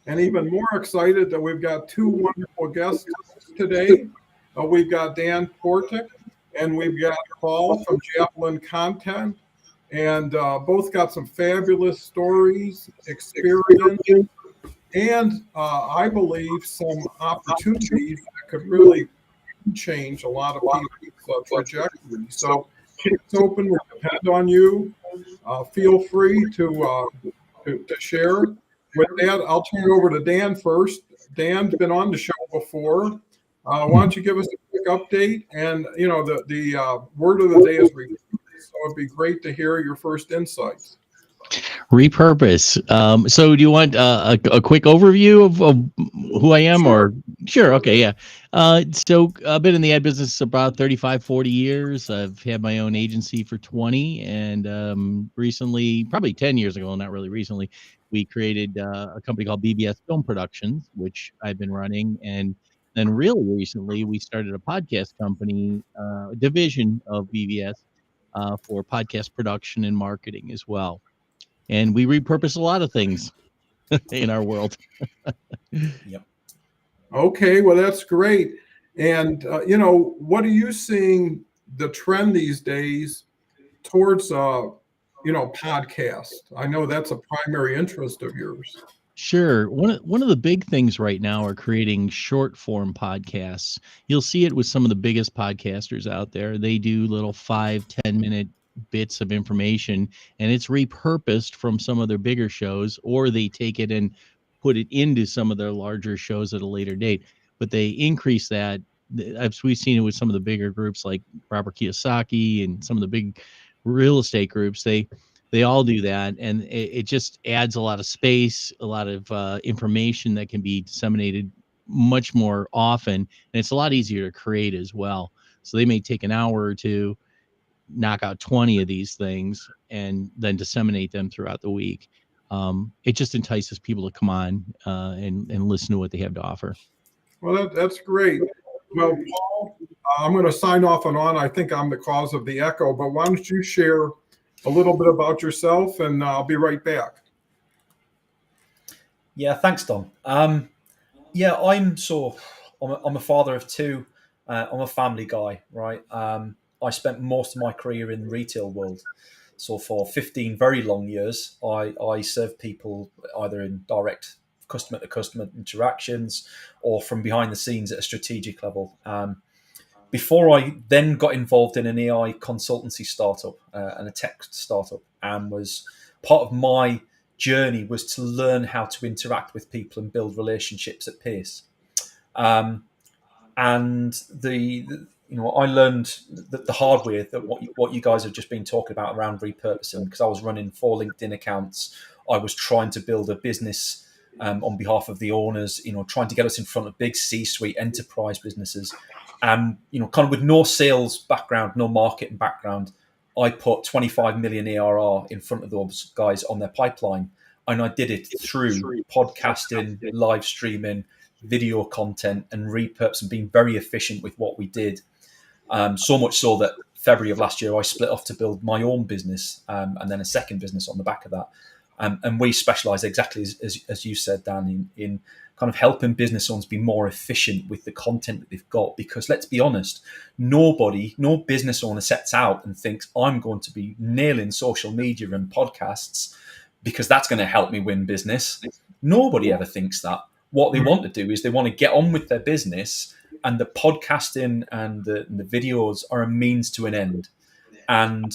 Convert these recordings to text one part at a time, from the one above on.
and even more excited that we've got two wonderful guests today. We've got Dan Portick and we've got Paul from Javelin Content, and both got some fabulous stories, experience, and I believe some opportunities that could really change a lot of people's trajectory. So it's open. We depend on you. Feel free to share. With that, I'll turn it over to Dan first. Dan's been on the show before. Why don't you give us a quick update? And the word of the day is repurpose. So it'd be great to hear your first insights. Repurpose. So do you want a quick overview of who I am? Sure. Or sure. Okay. Yeah. So I've been in the ad business about 35, 40 years. I've had my own agency for 20, and recently, probably 10 years ago, not really recently, we created a company called BBS Film Productions, which I've been running. And then really recently, we started a podcast company, a division of BBS for podcast production and marketing as well. And we repurpose a lot of things in our world. Yep. Okay, well, that's great. And, what are you seeing the trend these days towards, podcast? I know that's a primary interest of yours. Sure. One of the big things right now are creating short form podcasts. You'll see it with some of the biggest podcasters out there. They do little 5-10 minute bits of information, and it's repurposed from some of their bigger shows, or they take it and put it into some of their larger shows at a later date. But they increase that. We've seen it with some of the bigger groups like Robert Kiyosaki and some of the big real estate groups. They all do that, and it just adds a lot of space, a lot of information that can be disseminated much more often, and it's a lot easier to create as well. So they may take an hour or two, knock out 20 of these things, and then disseminate them throughout the week. It just entices people to come on and listen to what they have to offer. Well, that's great. Well, Paul, I'm going to sign off and on. I think I'm the cause of the echo, but why don't you share a little bit about yourself, and I'll be right back. Yeah, thanks, Don. Yeah, I'm a father of two. I'm a family guy, right? I spent most of my career in the retail world. So for 15 very long years, I served people either in direct customer to customer interactions or from behind the scenes at a strategic level. Before I then got involved in an AI consultancy startup and a tech startup, and was part of my journey was to learn how to interact with people and build relationships at pace. And I learned the hard way that what you guys have just been talking about around repurposing, because I was running 4 LinkedIn accounts. I was trying to build a business on behalf of the owners, trying to get us in front of big C-suite enterprise businesses. And, kind of with no sales background, no marketing background, I put 25 million ARR in front of those guys on their pipeline. And I did it through podcasting, live streaming, video content, and repurposing, being very efficient with what we did. So much so that February of last year, I split off to build my own business and then a second business on the back of that. And we specialize exactly as you said, Dan, in kind of helping business owners be more efficient with the content that they've got. Because let's be honest, no business owner sets out and thinks I'm going to be nailing social media and podcasts because that's going to help me win business. Nobody ever thinks that. What they want to do is they want to get on with their business, and the podcasting and the videos are a means to an end. And,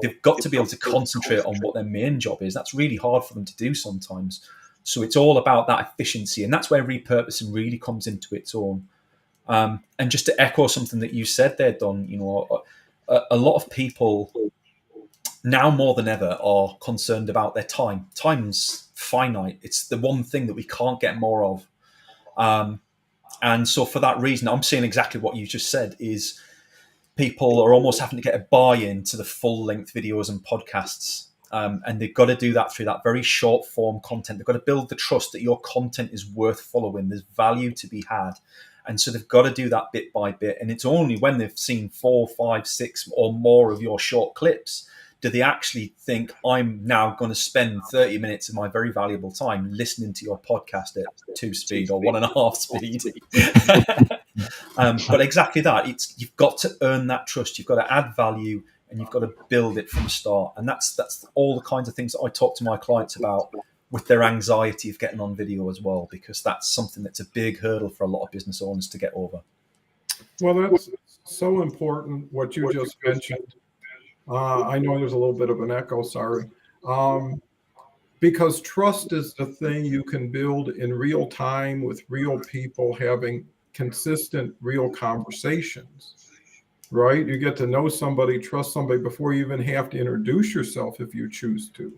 they've got to be able to concentrate on what their main job is. That's really hard for them to do sometimes. So it's all about that efficiency. And that's where repurposing really comes into its own. And just to echo something that you said there, Don, a lot of people now more than ever are concerned about their time. Time's finite. It's the one thing that we can't get more of. And so for that reason, I'm seeing exactly what you just said is people are almost having to get a buy-in to the full-length videos and podcasts. And they've got to do that through that very short-form content. They've got to build the trust that your content is worth following. There's value to be had. And so they've got to do that bit by bit. And it's only when they've seen 4, 5, 6 or more of your short clips do they actually think I'm now going to spend 30 minutes of my very valuable time listening to your podcast at 2 speed or 1.5 speed? But exactly that. You've got to earn that trust. You've got to add value, and you've got to build it from the start. And that's all the kinds of things that I talk to my clients about, with their anxiety of getting on video as well, because that's something that's a big hurdle for a lot of business owners to get over. Well, that's so important, what you just mentioned. I know there's a little bit of an echo, sorry. Because trust is the thing you can build in real time with real people having consistent, real conversations, right? You get to know somebody, trust somebody before you even have to introduce yourself if you choose to.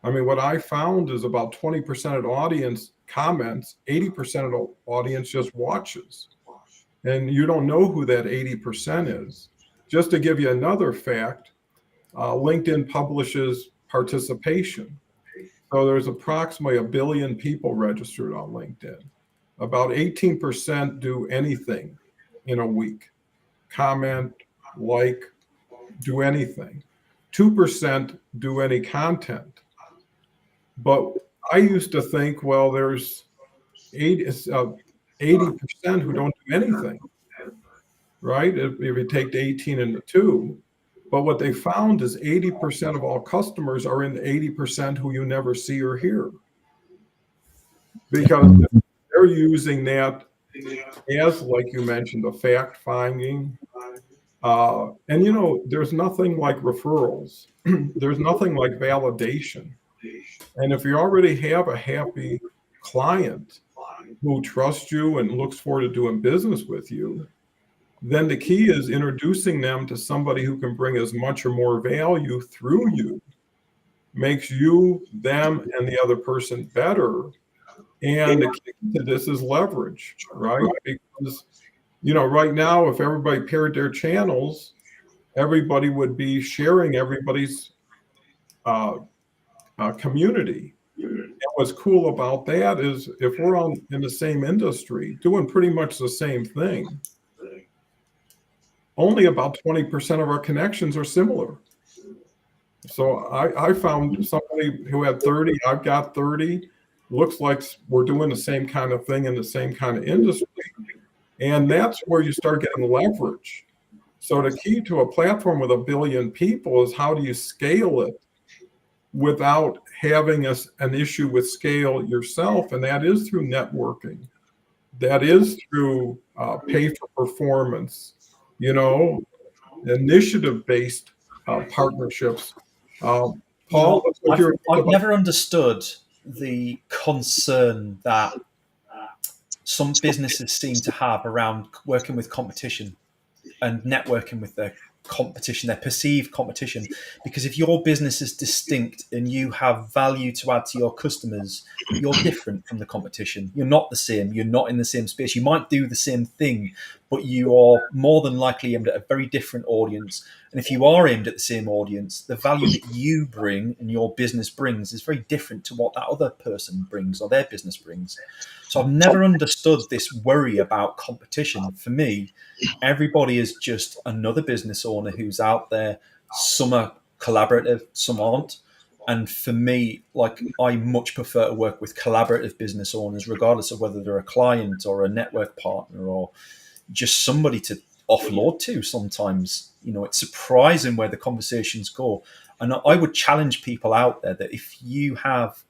I mean, what I found is about 20% of the audience comments, 80% of the audience just watches. And you don't know who that 80% is. Just to give you another fact, LinkedIn publishes participation. So there's approximately 1 billion people registered on LinkedIn. About 18% do anything in a week. Comment, like, do anything. 2% do any content. But I used to think, well, there's 80% who don't do anything, right? If you take the 18 and the 2. But what they found is 80% of all customers are in the 80% who you never see or hear. Because they're using that as, like you mentioned, the fact finding. And, you know, there's nothing like referrals. There's nothing like validation. And if you already have a happy client who trusts you and looks forward to doing business with you, then the key is introducing them to somebody who can bring as much or more value through you, makes you, them, and the other person better. And the key to this is leverage, right? Because, you know, right now, if everybody paired their channels, everybody would be sharing everybody's community. And what's cool about that is if we're in the same industry, doing pretty much the same thing, only about 20% of our connections are similar. So I found somebody who had 30, I've got 30, looks like we're doing the same kind of thing in the same kind of industry. And that's where you start getting leverage. So the key to a platform with 1 billion people is how do you scale it without having an issue with scale yourself? And that is through networking. That is through pay for performance, you know, initiative-based partnerships. Paul, I've never understood the concern that some businesses seem to have around working with competition and networking with their competition, their perceived competition. Because if your business is distinct and you have value to add to your customers, you're different from the competition. You're not the same. You're not in the same space. You might do the same thing, but you are more than likely aimed at a very different audience. And if you are aimed at the same audience, the value that you bring and your business brings is very different to what that other person brings or their business brings. So I've never understood this worry about competition. For me, everybody is just another business owner who's out there. Some are collaborative, some aren't. And for me, like, I much prefer to work with collaborative business owners, regardless of whether they're a client or a network partner or just somebody to offload to sometimes. You know, it's surprising where the conversations go. And I would challenge people out there that if you have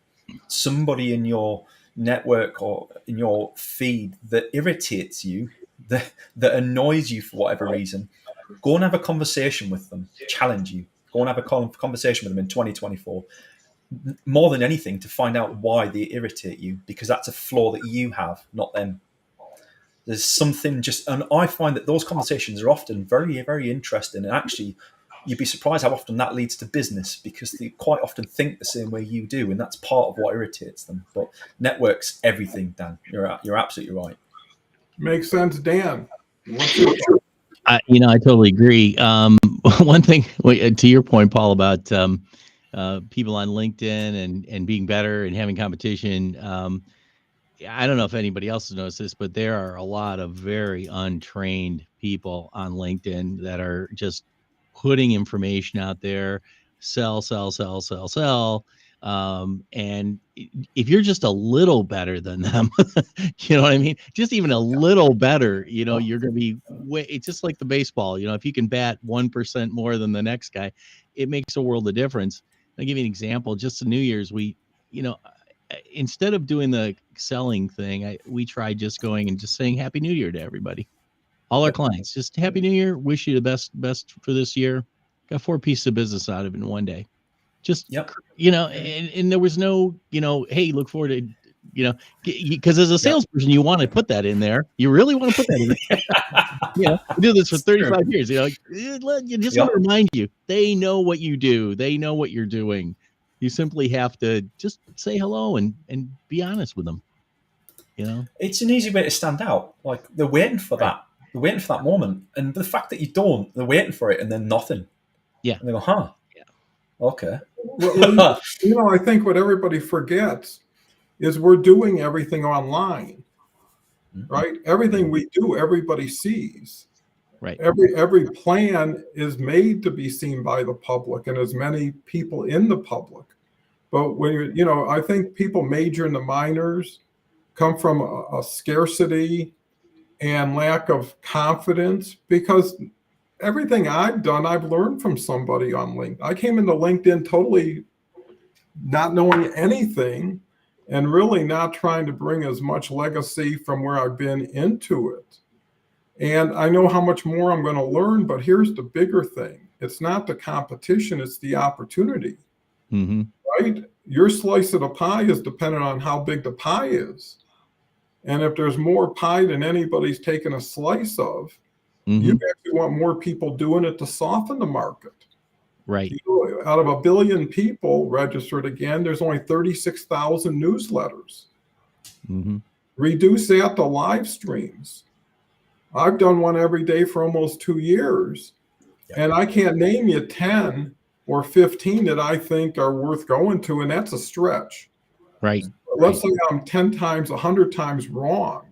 somebody in your network or in your feed that irritates you, that annoys you for whatever reason, go and have a conversation with them, challenge you. Go and have a conversation with them in 2024. More than anything, to find out why they irritate you, because that's a flaw that you have, not them. There's something and I find that those conversations are often very, very interesting. And actually, you'd be surprised how often that leads to business, because they quite often think the same way you do. And that's part of what irritates them. But network's everything, Dan. You're absolutely right. Makes sense, Dan. What's your I totally agree. One thing to your point, Paul, about people on LinkedIn and being better and having competition. I don't know if anybody else has noticed this, but there are a lot of very untrained people on LinkedIn that are just putting information out there, sell. And if you're just a little better than them, you know what I mean? Just even a little better, you're going to be it's just like the baseball, if you can bat 1% more than the next guy, it makes a world of difference. I'll give you an example. Just the New Year's, instead of doing the selling thing, we tried just going and just saying Happy New Year to everybody, all our clients. Just Happy New Year. Wish you the best for this year. Got 4 pieces of business out of it in one day. Just and there was no, hey, look forward to, because as a salesperson, you want to put that in there. You really want to put that in there. We do this for 35 years. You just want to remind you, they know what you do. They know what you're doing. You simply have to just say hello and be honest with them. It's an easy way to stand out. Like, they're waiting for that. They're waiting for that moment. And the fact that you don't, they're waiting for it and then nothing. Yeah. And they go, huh? Yeah. Okay. Well, I think what everybody forgets is we're doing everything online, right? Everything we do, everybody sees. Right. Every plan is made to be seen by the public and as many people in the public. But when I think people major in the minors come from a scarcity and lack of confidence, because everything I've done, I've learned from somebody on LinkedIn. I came into LinkedIn totally not knowing anything and really not trying to bring as much legacy from where I've been into it. And I know how much more I'm going to learn, but here's the bigger thing. It's not the competition, it's the opportunity, right? Your slice of the pie is dependent on how big the pie is. And if there's more pie than anybody's taken a slice of, you actually want more people doing it to soften the market. Right. Out of 1 billion people registered again, there's only 36,000 newsletters. Reduce that to live streams. I've done one every day for almost 2 years, and I can't name you 10 or 15 that I think are worth going to, and that's a stretch. Right. Let's say I'm 10 times, 100 times wrong.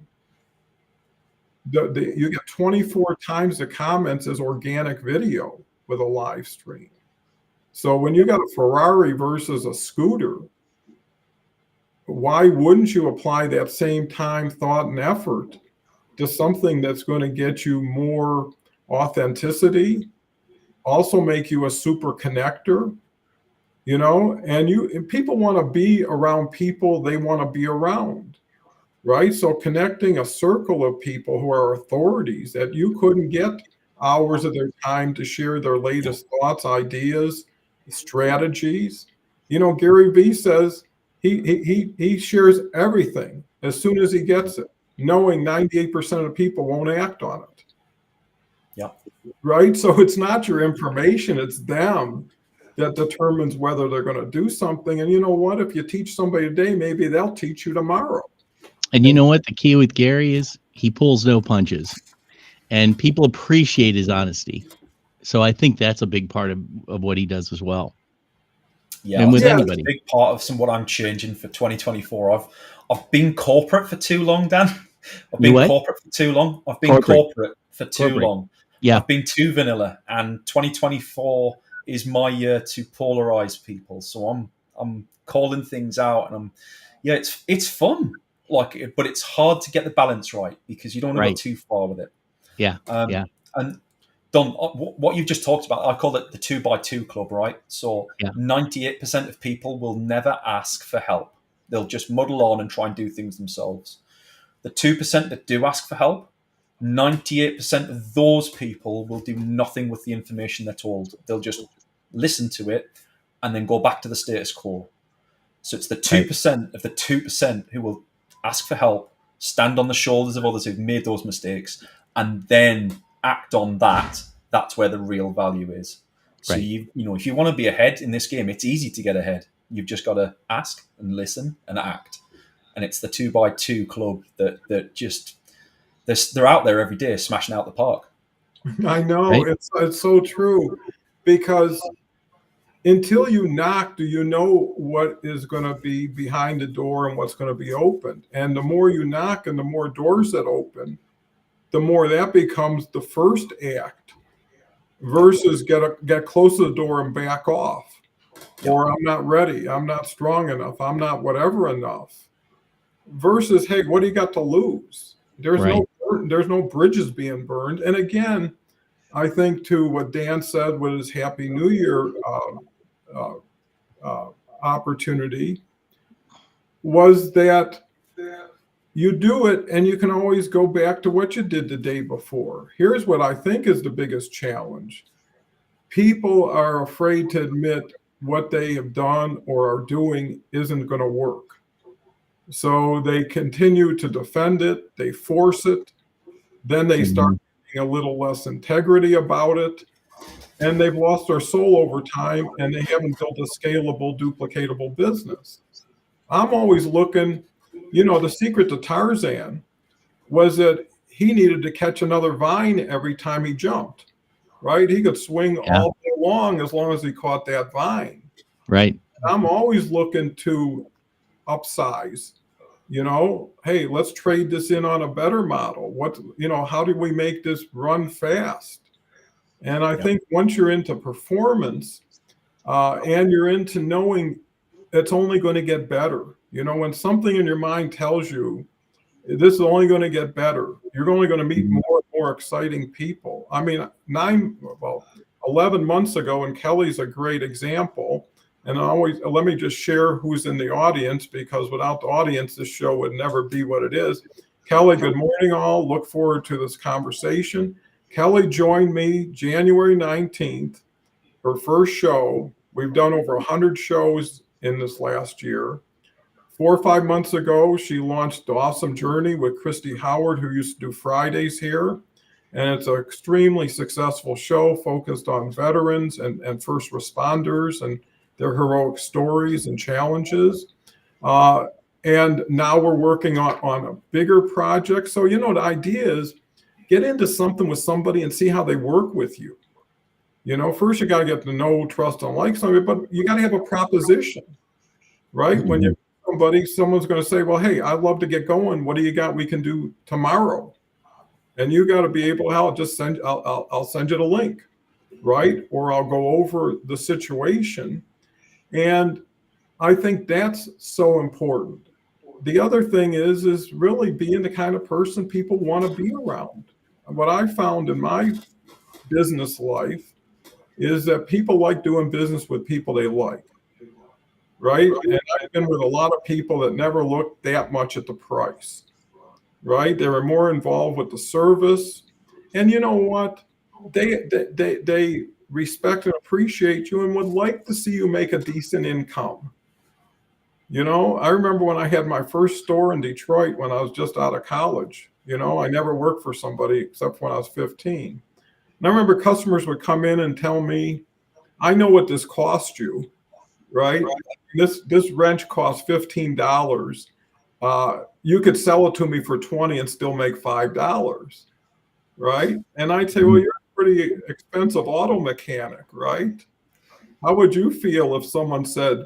You get 24 times the comments as organic video with a live stream. So when you got a Ferrari versus a scooter, why wouldn't you apply that same time, thought, and effort to something that's going to get you more authenticity, also make you a super connector, and people want to be around people they want to be around, right? So connecting a circle of people who are authorities that you couldn't get hours of their time to share their latest thoughts, ideas, strategies. Gary Vee says he shares everything as soon as he gets it, knowing 98% of the people won't act on it. Yeah. Right? So it's not your information, it's them that determines whether they're going to do something. And you know what? If you teach somebody today, maybe they'll teach you tomorrow. And you know what? The key with Gary is he pulls no punches. And people appreciate his honesty. So I think that's a big part of what he does as well. Yeah, and with anybody. A big part of what I'm changing for 2024. I've been corporate for too long, Dan. I've been corporate for too long. I've been corporate for too long. Yeah. I've been too vanilla, and 2024 is my year to polarize people. So I'm calling things out, and it's fun. But it's hard to get the balance right because you don't want to go too far with it. Yeah. And Don, what you've just talked about, I call it the 2x2 club, right? So 98% of people will never ask for help. They'll just muddle on and try and do things themselves. The 2% that do ask for help, 98% of those people will do nothing with the information they're told. They'll just listen to it and then go back to the status quo. So it's the 2% of the 2% who will ask for help, stand on the shoulders of others who've made those mistakes, and then act on that. That's where the real value is. So if you want to be ahead in this game, it's easy to get ahead. You've just got to ask and listen and act. And it's the 2x2 club that just they're out there every day smashing out the park. I know, it's so true, because until you knock, do you know what is going to be behind the door and what's going to be open? And the more you knock and the more doors that open, the more that becomes the first act versus get close to the door and back off. or I'm not ready, I'm not strong enough, I'm not whatever enough, versus, hey, what do you got to lose? Right. There's no bridges being burned. And again, I think to what Dan said with his Happy New Year uh, opportunity was that you do it and you can always go back to what you did the day before. Here's what I think is the biggest challenge. People are afraid to admit what they have done or are doing isn't going to work. So they continue to defend it, they force it, then they start getting a little less integrity about it, and they've lost their soul over time and they haven't built a scalable, duplicatable business. I'm always looking, the secret to Tarzan was that he needed to catch another vine every time he jumped, right? He could swing all day long as he caught that vine. Right. I'm always looking to upsize, hey, let's trade this in on a better model. How do we make this run fast? And I think once you're into performance and you're into knowing it's only going to get better, when something in your mind tells you this is only going to get better, you're only going to meet more and more exciting people. I mean, 11 months ago, and Kelly's a great example. And let me just share who's in the audience, because without the audience, this show would never be what it is. Kelly, good morning, all. Look forward to this conversation. Kelly joined me January 19th, her first show. We've done over 100 shows in this last year. 4 or 5 months ago, she launched The Awesome Journey with Christy Howard, who used to do Fridays here. And it's an extremely successful show focused on veterans and first responders and their heroic stories and challenges. And now we're working on a bigger project. So, the idea is get into something with somebody and see how they work with you. First you got to get to know, trust, and like somebody, but you got to have a proposition, right? Mm-hmm. When you someone's going to say, well, hey, I'd love to get going. What do you got we can do tomorrow? And you got to be able to, I'll send you the link, right? Or I'll go over the situation. And I think that's so important. The other thing is really being the kind of person people want to be around. What I found in my business life is that people like doing business with people they like, right? And I've been with a lot of people that never looked that much at the price, right? They were more involved with the service. And you know what? They respect and appreciate you and would like to see you make a decent income. I remember when I had my first store in Detroit when I was just out of college. I never worked for somebody except when I was 15. And I remember customers would come in and tell me, I know what this cost you, right? This wrench costs $15. You could sell it to me for $20 and still make $5, right? And I'd say, well, you're a pretty expensive auto mechanic, right? How would you feel if someone said,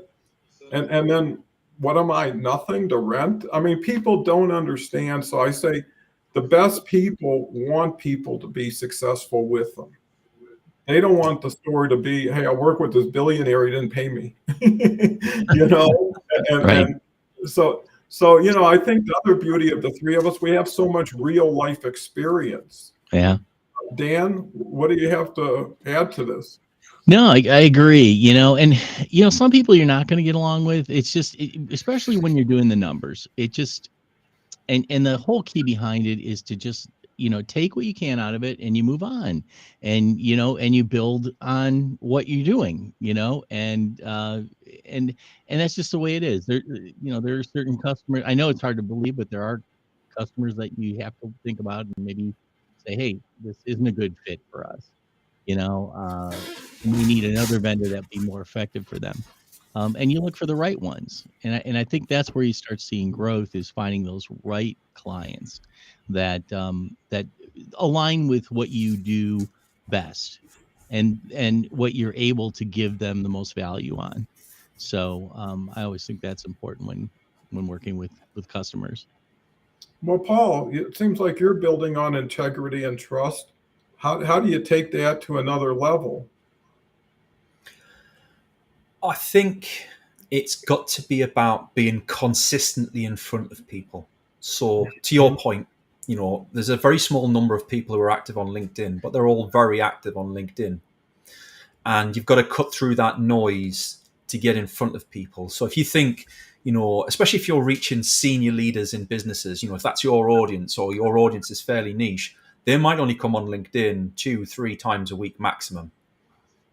and then what am I, nothing to rent? I mean, people don't understand. So I say the best people want people to be successful with them. They don't want the story to be, hey, I work with this billionaire, he didn't pay me. Right. And so, I think the other beauty of the three of us, we have so much real life experience. Yeah. Dan, what do you have to add to this? No, I agree, and, some people you're not going to get along with. It's just, especially when you're doing the numbers, it just, and the whole key behind it is to just, take what you can out of it and you move on and, and you build on what you're doing, and that's just the way it is. There are certain customers. I know it's hard to believe, but there are customers that you have to think about and maybe say, hey, this isn't a good fit for us. We need another vendor that'd be more effective for them. And you look for the right ones. And I think that's where you start seeing growth, is finding those right clients that align with what you do best and what you're able to give them the most value on. So I always think that's important when working with customers. Well, Paul, it seems like you're building on integrity and trust. How do you take that to another level? I think it's got to be about being consistently in front of people. So to your point, there's a very small number of people who are active on LinkedIn, but they're all very active on LinkedIn. And you've got to cut through that noise to get in front of people. So if you think, especially if you're reaching senior leaders in businesses, if that's your audience or your audience is fairly niche, they might only come on LinkedIn 2-3 times a week maximum.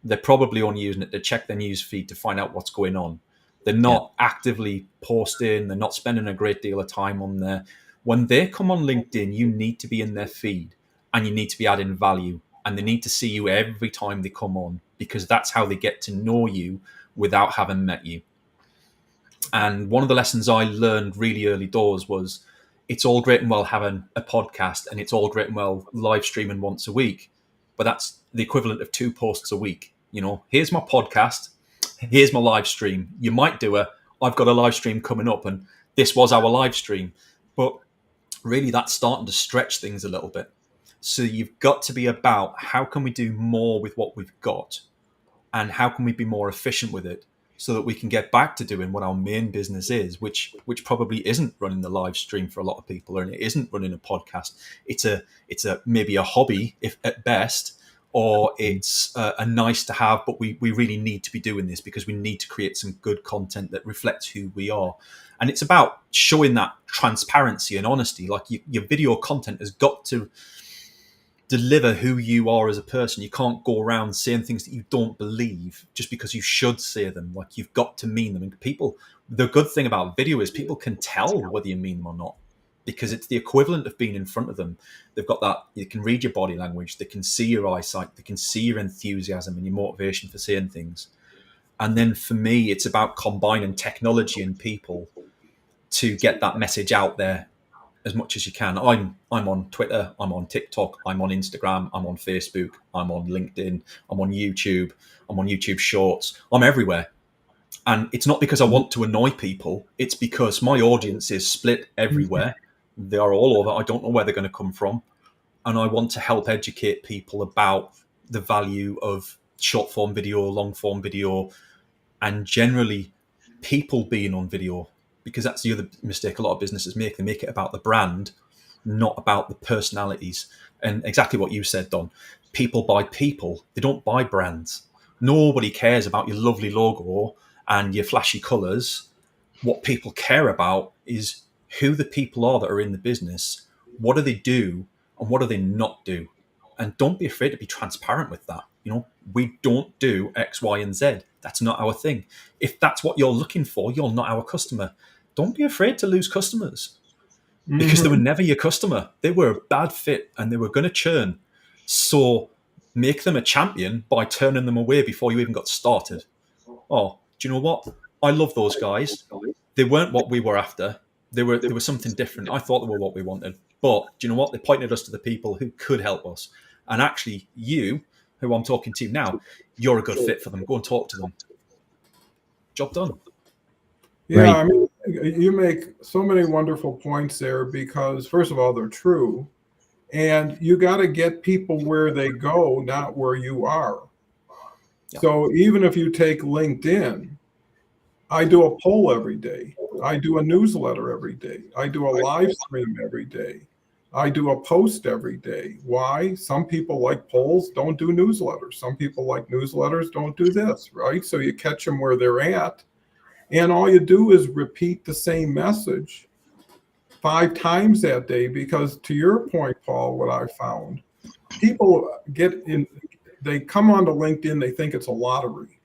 They're probably only using it to check their news feed to find out what's going on. They're not actively posting. They're not spending a great deal of time on there. When they come on LinkedIn, you need to be in their feed and you need to be adding value, and they need to see you every time they come on, because that's how they get to know you without having met you. And one of the lessons I learned really early doors was it's all great and well having a podcast, and it's all great and well live streaming once a week, but that's the equivalent of 2 posts a week. Here's my podcast, here's my live stream. You might do I've got a live stream coming up and this was our live stream, but really that's starting to stretch things a little bit. So you've got to be about how can we do more with what we've got, and how can we be more efficient with it, so that we can get back to doing what our main business is, which probably isn't running the live stream for a lot of people, and it isn't running a podcast. It's a maybe a hobby if at best, or it's a nice to have, but we really need to be doing this because we need to create some good content that reflects who we are. And it's about showing that transparency and honesty. Like your video content has got to deliver who you are as a person. You can't go around saying things that you don't believe just because you should say them. Like, you've got to mean them. And people, the good thing about video is people can tell whether you mean them or not, because it's the equivalent of being in front of them. They've got that, you can read your body language, they can see your eyesight, they can see your enthusiasm and your motivation for saying things. And then for me, it's about combining technology and people to get that message out there as much as you can. I'm on Twitter, I'm on TikTok, I'm on Instagram, I'm on Facebook, I'm on LinkedIn, I'm on YouTube, I'm on YouTube Shorts, I'm everywhere. And it's not because I want to annoy people, it's because my audience is split everywhere. They are all over. I don't know where they're going to come from. And I want to help educate people about the value of short form video, long form video, and generally people being on video. Because that's the other mistake a lot of businesses make. They make it about the brand, not about the personalities. And exactly what you said, Don. People buy people. They don't buy brands. Nobody cares about your lovely logo and your flashy colours. What people care about is who the people are that are in the business. What do they do and what do they not do? And don't be afraid to be transparent with that. We don't do X, Y, and Z. That's not our thing. If that's what you're looking for, you're not our customer. Don't be afraid to lose customers, because they were never your customer. They were a bad fit and they were going to churn. So make them a champion by turning them away before you even got started. Oh, do you know what? I love those guys. They weren't what we were after. They were something different. I thought they were what we wanted. But do you know what? They pointed us to the people who could help us. And actually, you, who I'm talking to now, you're a good fit for them. Go and talk to them. Job done. Yeah, Right. I mean, you make so many wonderful points there, because first of all, they're true. And you got to get people where they go, not where you are. Yeah. So even if you take LinkedIn, I do a poll every day. I do a newsletter every day. I do a live stream every day. I do a post every day. Why? Some people like polls, don't do newsletters. Some people like newsletters, don't do this, right? So you catch them where they're at. And all you do is repeat the same message 5 times that day, because to your point, Paul, what I found, people they come onto LinkedIn, they think it's a lottery.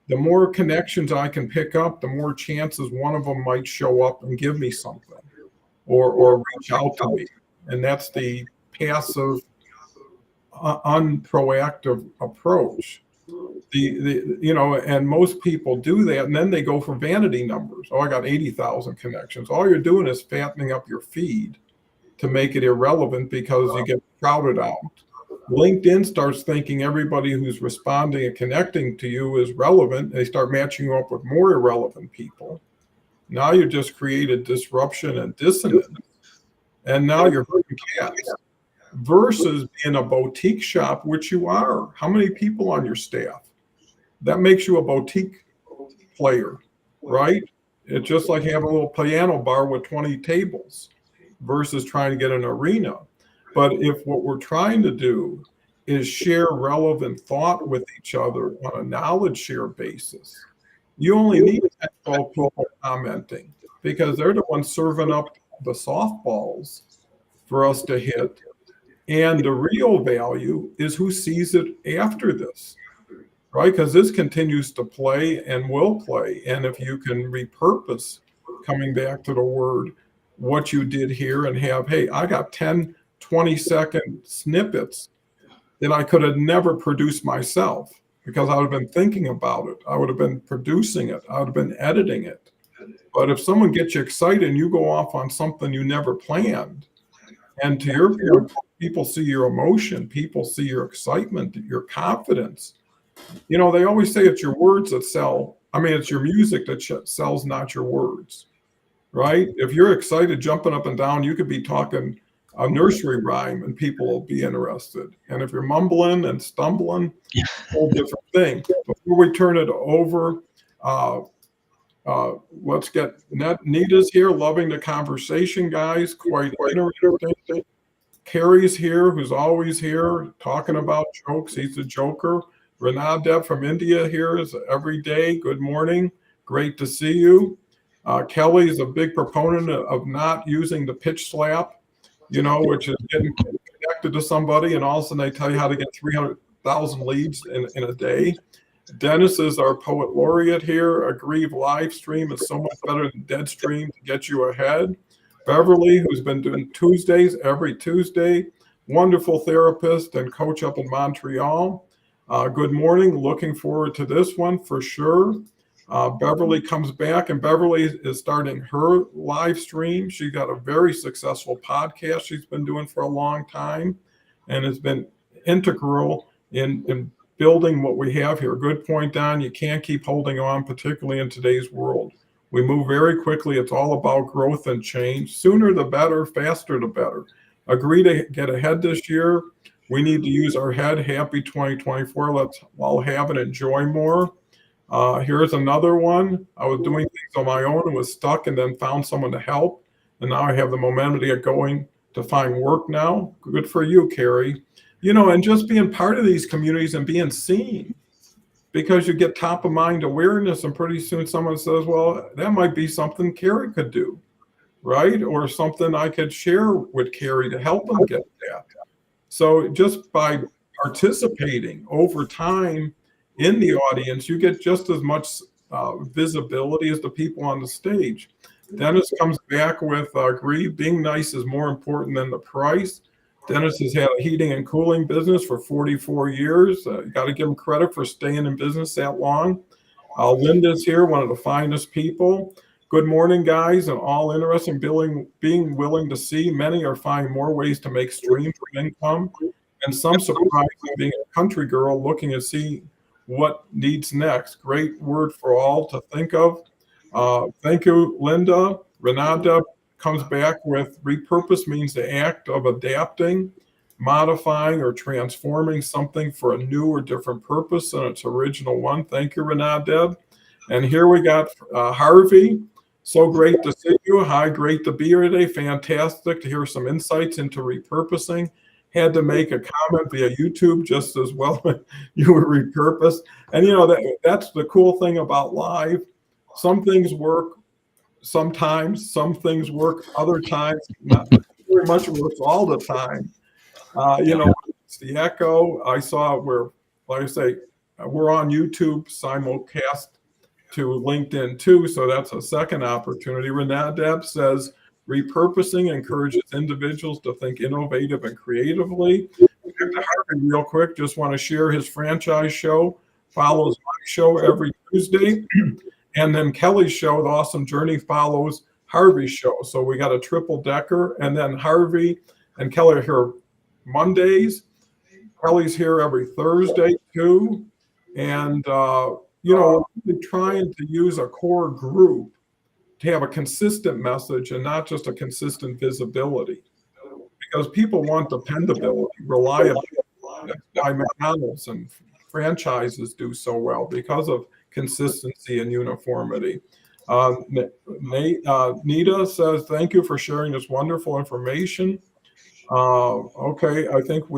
The more connections I can pick up, the more chances one of them might show up and give me something or reach out to me. And that's the passive, unproactive approach. And most people do that, and then they go for vanity numbers. Oh, I got 80,000 connections. All you're doing is fattening up your feed to make it irrelevant, because you get crowded out. LinkedIn starts thinking everybody who's responding and connecting to you is relevant. They start matching you up with more irrelevant people. Now you just created disruption and dissonance, and now you're hurting cats. Versus being a boutique shop, which you are. How many people on your staff? That makes you a boutique player, right? It's just like having a little piano bar with 20 tables versus trying to get an arena. But if what we're trying to do is share relevant thought with each other on a knowledge share basis, you only need 10, 12 people commenting because they're the ones serving up the softballs for us to hit. And the real value is who sees it after this, right? Because this continues to play and will play. And if you can repurpose, coming back to the word, what you did here and have, hey, I got 10, 20-second snippets that I could have never produced myself because I would have been thinking about it. I would have been producing it. I would have been editing it. But if someone gets you excited and you go off on something you never planned, and to your point, people see your emotion, people see your excitement, your confidence. You know, they always say it's your words that sell. I mean, it's your music that sells, not your words, right? If you're excited, jumping up and down, you could be talking a nursery rhyme and people will be interested. And if you're mumbling and stumbling, a whole different thing. Before we turn it over, let's get Nita's here, loving the conversation, guys. Quite interesting. Carrie's here, who's always here, talking about jokes. He's a joker. Renadeb from India here is every day. Good morning. Great to see you. Kelly is a big proponent of not using the pitch slap, you know, which is getting connected to somebody, and all of a sudden they tell you how to get 300,000 leads in a day. Dennis is our poet laureate here. Agreed live stream is so much better than dead stream to get you ahead. Beverly, who's been doing Tuesdays every Tuesday, wonderful therapist and coach up in Montreal. Good morning. Looking forward to this one for sure. Beverly comes back, and Beverly is starting her live stream. She got a very successful podcast she's been doing for a long time and has been integral in building what we have here. Good point, Don. You can't keep holding on, particularly in today's world. We move very quickly. It's all about growth and change. Sooner the better, faster the better. Agree to get ahead this year. We need to use our head. Happy 2024. Let's all have and enjoy more. Here's another one. I was doing things on my own and was stuck and then found someone to help. And now I have the momentum to get going to find work now. Good for you, Carrie. You know, and just being part of these communities and being seen, because you get top of mind awareness, and pretty soon someone says, well, that might be something Carrie could do, right? Or something I could share with Carrie to help them get that. So just by participating over time in the audience, you get just as much visibility as the people on the stage. Dennis comes back with, agree, being nice is more important than the price. Dennis has had a heating and cooling business for 44 years. You got to give him credit for staying in business that long. Linda's here, one of the finest people. Good morning, guys, and all interested in being willing to see. Many are finding more ways to make streams of income, and some surprised being a country girl looking to see what needs next. Great word for all to think of. Thank you, Linda. Renata comes back with repurpose means the act of adapting, modifying, or transforming something for a new or different purpose than its original one. Thank you, Renata. And here we got Harvey. So great to see you. Hi, great to be here today. Fantastic to hear some insights into repurposing. Had to make a comment via YouTube just as well. You were repurposed. And you know, that's the cool thing about live. Some things work sometimes, some things work other times, not very much works all the time. You know, it's the echo. I saw where, like I say, we're on YouTube simulcast to LinkedIn too, so that's a second opportunity. Renadeb says, repurposing encourages individuals to think innovative and creatively. Harvey, real quick, just want to share his franchise show, follows my show every Tuesday. And then Kelly's show, The Awesome Journey, follows Harvey's show. So we got a triple decker. And then Harvey and Kelly are here Mondays. Kelly's here every Thursday too. And, you know, we're trying to use a core group to have a consistent message and not just a consistent visibility. Because people want dependability, reliability. That's why McDonald's and franchises do so well, because of consistency and uniformity. Nita says, thank you for sharing this wonderful information. Okay, I think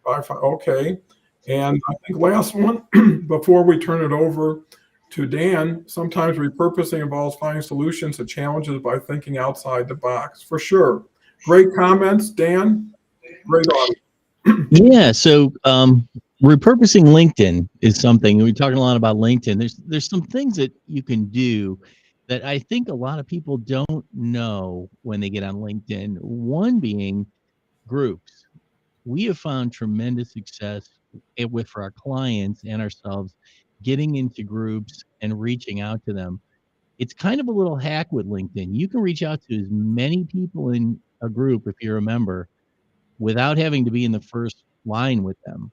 okay. And I think last one, before we turn it over to Dan, sometimes repurposing involves finding solutions to challenges by thinking outside the box. For sure. Great comments, Dan. Great audience. Yeah. So repurposing LinkedIn is something we're talking a lot about. LinkedIn. There's some things that you can do that I think a lot of people don't know when they get on LinkedIn. One being groups. We have found tremendous success for our clients and ourselves getting into groups and reaching out to them. It's kind of a little hack with LinkedIn. You can reach out to as many people in a group if you're a member without having to be in the first line with them.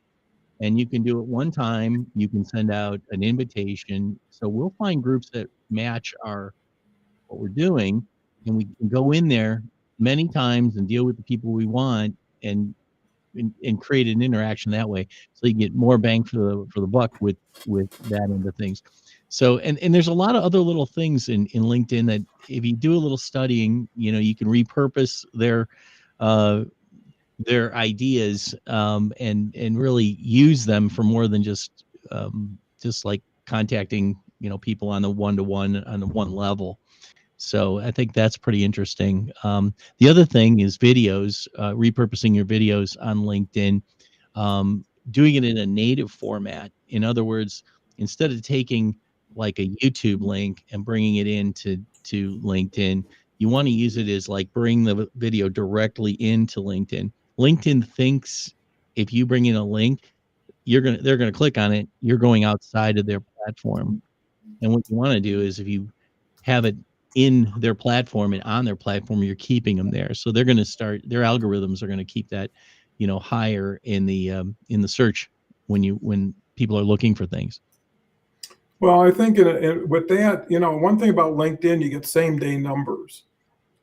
And you can do it one time. You can send out an invitation. So we'll find groups that match what we're doing, and we can go in there many times and deal with the people we want and create an interaction that way, so you get more bang for the buck with that end of things. So and there's a lot of other little things in LinkedIn that if you do a little studying, you can repurpose their ideas and really use them for more than just like contacting people on the one-to-one on the one level. So I think that's pretty interesting. The other thing is videos, repurposing your videos on LinkedIn, doing it in a native format. In other words, instead of taking like a YouTube link and bringing it into LinkedIn, you want to use it as like bring the video directly into LinkedIn. LinkedIn thinks if you bring in a link, they're gonna click on it. You're going outside of their platform, and what you want to do is if you have it in their platform and on their platform, you're keeping them there. So they're going to start, their algorithms are going to keep that, higher in the search when people are looking for things. Well, I think with that, one thing about LinkedIn, you get same day numbers,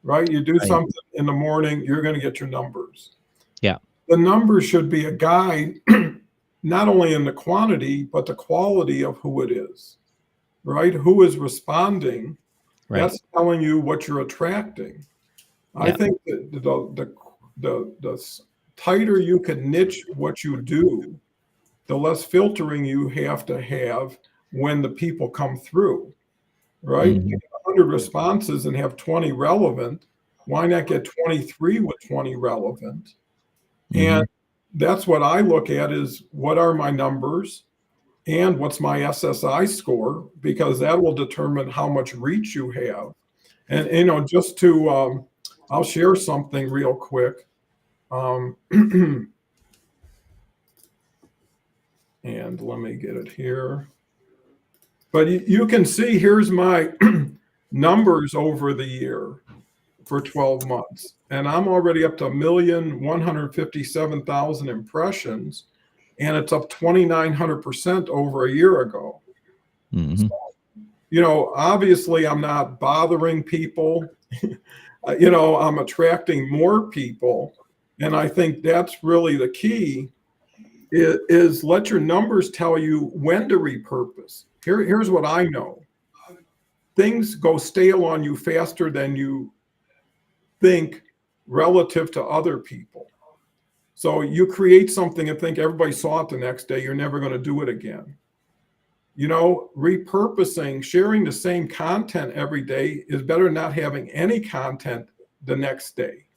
right? You do something in the morning, you're going to get your numbers. Yeah. The numbers should be a guide, not only in the quantity, but the quality of who it is, right? Who is responding. Right. That's telling you what you're attracting. Yeah. I think that the tighter you can niche what you do, the less filtering you have to have when the people come through, right? Mm-hmm. You get 100 responses and have 20 relevant. Why not get 23 with 20 relevant? Mm-hmm. And that's what I look at is what are my numbers? And what's my SSI score? Because that will determine how much reach you have. And, just to, I'll share something real quick. And let me get it here. But you can see, here's my numbers over the year for 12 months. And I'm already up to 1,157,000 impressions. And it's up 2,900% over a year ago. Mm-hmm. So, obviously I'm not bothering people. I'm attracting more people. And I think that's really the key is let your numbers tell you when to repurpose. Here's what I know. Things go stale on you faster than you think relative to other people. So you create something and think everybody saw it the next day, you're never going to do it again. Repurposing, sharing the same content every day is better than not having any content the next day,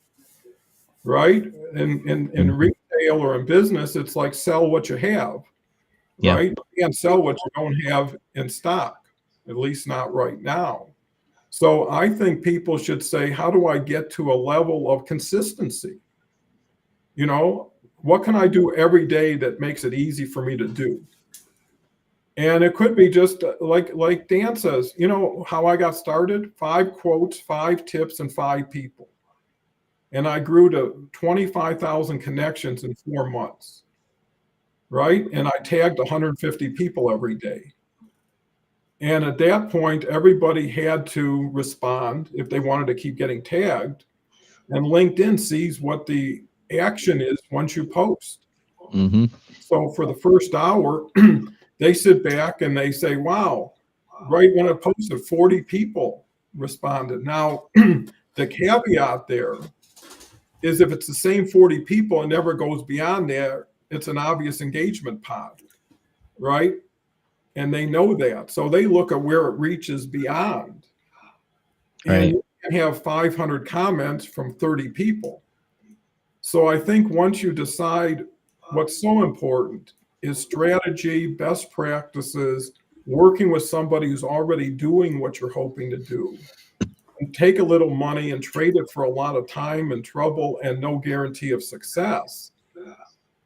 right? In retail or in business, it's like sell what you have, right? Yeah. You can't sell what you don't have in stock, at least not right now. So I think people should say, how do I get to a level of consistency? What can I do every day that makes it easy for me to do? And it could be just like Dan says, how I got started, 5 quotes, 5 tips, and 5 people. And I grew to 25,000 connections in 4 months, right? And I tagged 150 people every day. And at that point, everybody had to respond if they wanted to keep getting tagged. And LinkedIn sees what the action is once you post. Mm-hmm. So for the first hour, they sit back and they say, wow, right when it posted, 40 people responded. Now, the caveat there is if it's the same 40 people and never goes beyond there, it's an obvious engagement pod, right? And they know that. So they look at where it reaches beyond. And Right. you can have 500 comments from 30 people. So I think once you decide what's so important is strategy, best practices, working with somebody who's already doing what you're hoping to do. And take a little money and trade it for a lot of time and trouble and no guarantee of success.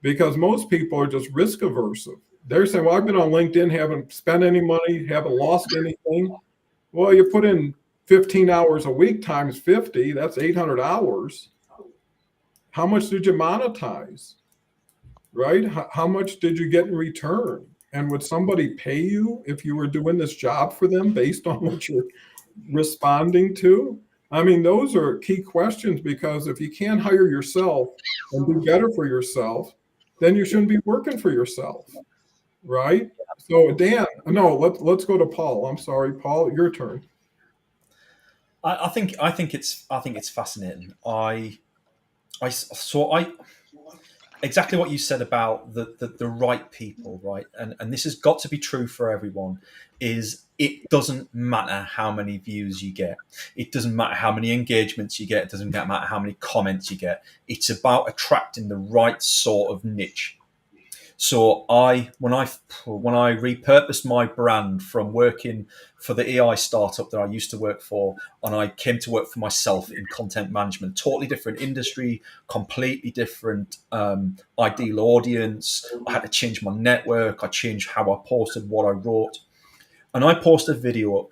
Because most people are just risk averse. They're saying, well, I've been on LinkedIn, haven't spent any money, haven't lost anything. Well, you put in 15 hours a week times 50, that's 800 hours. How much did you monetize? Right? How much did you get in return? And would somebody pay you if you were doing this job for them based on what you're responding to? I mean, those are key questions, because if you can't hire yourself and do better for yourself, then you shouldn't be working for yourself. Right? So Dan, no, let's go to Paul. I'm sorry, Paul, your turn. I think it's fascinating. Exactly what you said about the right people, right? And this has got to be true for everyone, is it doesn't matter how many views you get. It doesn't matter how many engagements you get. It doesn't matter how many comments you get. It's about attracting the right sort of niche. So when I repurposed my brand from working for the AI startup that I used to work for, and I came to work for myself in content management, totally different industry, completely different ideal audience. I had to change my network. I changed how I posted, what I wrote, and I posted a video up,